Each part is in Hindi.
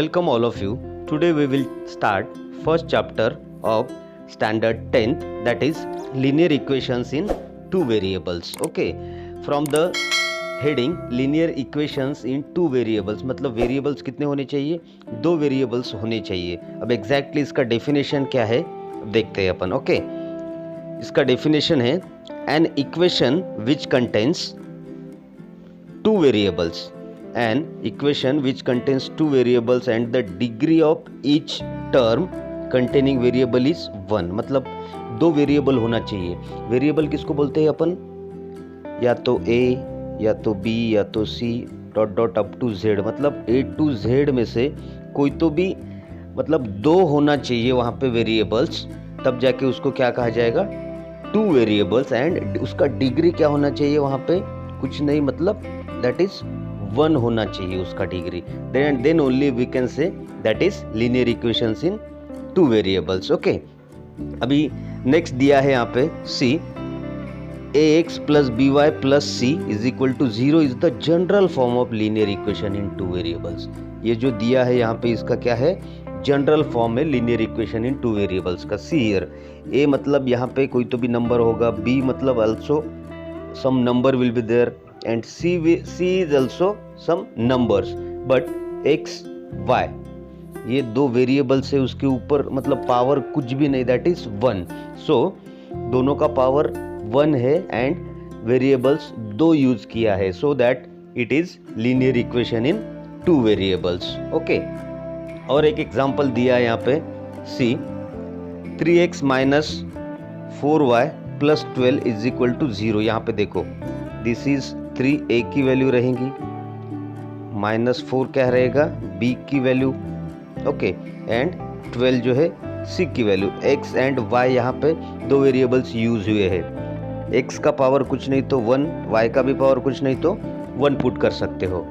Welcome all of you. Today we will start first chapter of standard 10th, that is linear equations in two variables. Okay, from the heading linear equations in two variables, मतलब वेरिएबल्स कितने होने चाहिए, दो वेरिएबल्स होने चाहिए. अब एग्जैक्टली इसका डेफिनेशन क्या है देखते हैं अपन. ओके, इसका डेफिनेशन है an equation which contains two variables, an equation which contains two variables and the degree of each term containing variable is 1. मतलब दो वेरिएबल होना चाहिए. वेरिएबल किसको बोलते हैं अपन, या तो a या तो b या तो c dot dot up to z, मतलब a टू z में से कोई तो भी मतलब दो होना चाहिए वहाँ पे वेरिएबल्स, तब जाके उसको क्या कहा जाएगा, टू वेरिएबल्स. एंड उसका डिग्री क्या होना चाहिए वहाँ पे, कुछ नहीं, मतलब दैट इज 1 होना चाहिए उसका degree. Then only we can say that is linear equations in two variables. Okay, अभी नेक्स्ट दिया है यहाँ पे see ax plus by plus c is equal to 0 is the general form of linear equation in two variables. ये जो दिया है यहाँ पे इसका क्या है, जनरल फॉर्म है linear equation in two variables का. सी हियर, a मतलब यहाँ पे कोई तो भी नंबर होगा, b मतलब also some number will be there, and c is also some numbers, but x y ये दो वेरिएबल्स है, उसके ऊपर मतलब पावर कुछ भी नहीं, दैट इज 1. सो दोनों का पावर 1 है एंड वेरिएबल्स दो यूज किया है, so that it is linear equation in two variables. Okay, और एक एग्जांपल दिया है यहाँ पे see 3x minus 4y plus 12 is equal to 0. यहाँ पे देखो दिस इज 3 a की वैल्यू रहेंगी, माइनस 4 क्या रहेगा, b की वैल्यू. ओके, एंड 12 जो है c की वैल्यू. x एंड y यहाँ पे दो वेरिएबल्स यूज हुए हैं. x का पावर कुछ नहीं तो 1, y का भी पावर कुछ नहीं तो 1 पुट कर सकते हो.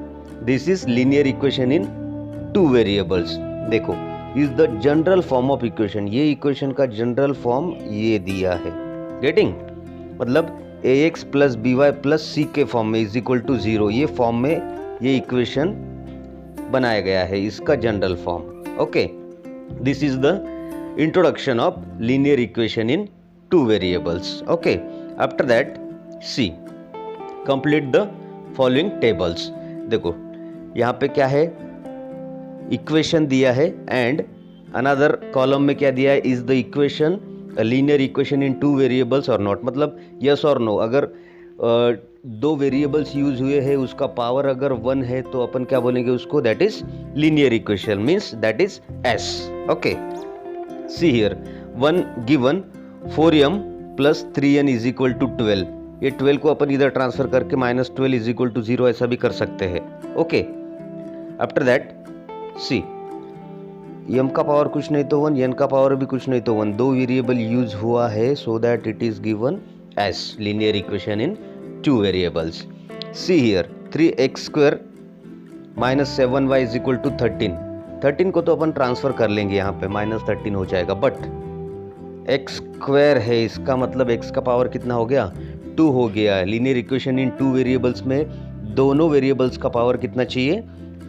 This is linear equation in two variables. देखो, is the general form of equation. ये इक्वेशन का जनरल फॉर्म ये दिया है, गेटिंग, मतलब ax plus by plus c के फॉर्म में इज इक्वल टू 0. ये फॉर्म में ये इक्वेशन बनाया गया है, इसका general form. Okay, this is the introduction of linear equation in two variables. Okay, after that see complete the following tables. देखो यहाँ पे क्या है, इक्वेशन दिया है एंड अनदर कॉलम में क्या दिया है, is the equation linear equation in two variables और नॉट, मतलब यस और नो. अगर दो वेरिएबल्स यूज हुए हैं, उसका पावर अगर 1 है तो अपन क्या बोलेंगे उसको, that is linear equation, means that is yes. Okay, see here 1 given 4m plus 3n is equal to 12. ये 12 को अपन इधर ट्रांसफर करके माइनस 12 इज इक्वल टू 0 ऐसा भी कर सकते हैं. Okay, after that see m का पावर कुछ नहीं तो 1, n का पावर भी कुछ नहीं तो 1. दो वेरिएबल यूज हुआ है, so that it is given as linear equation in two variables. See here 3x square minus 7y is equal to 13. 13 को तो अपन ट्रांसफर कर लेंगे, यहाँ पे माइनस 13 हो जाएगा, बट x स्क्वायर है, इसका मतलब x का पावर कितना हो गया, 2 हो गया. Linear equation in two variables में दोनों वेरिएबल्स का पावर कितना चाहिए,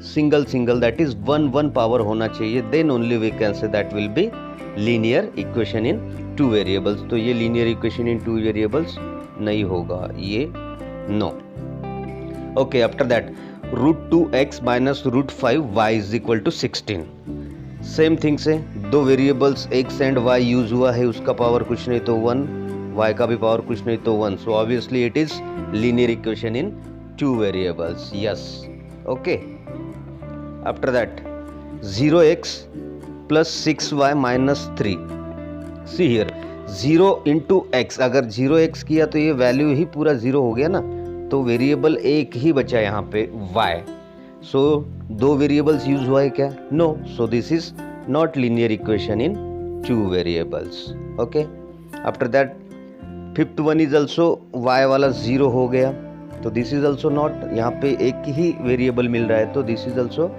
single single, that is 1 power होना चाहिए. Then only we can say that will be linear equation in two variables. तो ये linear equation in two variables नहीं होगा, ये no. Okay, after that √2x minus √5y is equal to 16. Same thing से दो variables x and y use हुआ है, उसका पावर कुछ नहीं तो 1, y का भी पावर कुछ नहीं तो 1. So obviously it is linear equation in two variables. Yes, okay. After that 0x plus 6y minus 3. See here 0 into x, अगर 0x किया तो ये वैल्यू ही पूरा 0 हो गया ना, तो वेरिएबल एक ही बचा यहाँ पे y. सो दो वेरिएबल्स यूज हुआ है क्या, no. So this is not linear equation in two variables. Okay, after that fifth one is also y वाला 0 हो गया, तो दिस इज ऑल्सो नॉट, यहाँ पे एक ही वेरिएबल मिल रहा है, तो this is also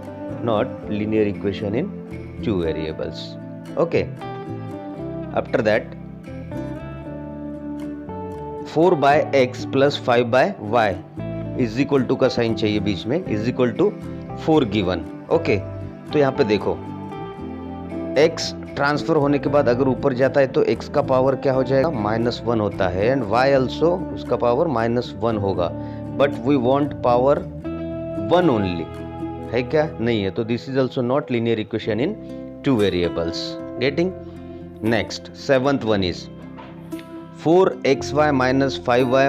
not linear equation in two variables. Okay, after that 4/x plus 5/y is equal to का साइन चाहिए बीच में, is equal to 4 given. Okay, तो यहाँ पे देखो x ट्रांसफर होने के बाद अगर ऊपर जाता है तो x का पावर क्या हो जाएगा, -1 होता है, एंड y ऑल्सो उसका पावर -1 होगा, but we want power 1 only, है क्या, नहीं है, तो this is also not linear equation in 2 variables. Getting? Next 7th one is 4xy - 5y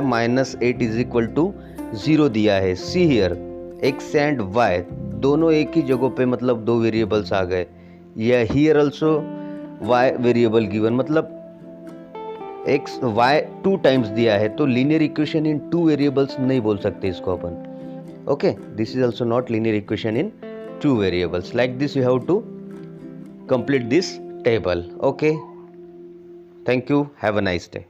- 8 is equal to 0 दिया है। See here x and y दोनों एक ही जगह पे, मतलब दो वेरिएबल्स आ गए, या here also y variable given, मतलब x y 2 टाइम्स दिया है, तो लीनियर इक्वेशन इन 2 वेरिएबल्स नहीं बोल सकते इसको अपन। Okay, this is also not linear equation in 2 variables. Like this you have to complete this table. Okay, thank you, have a nice day.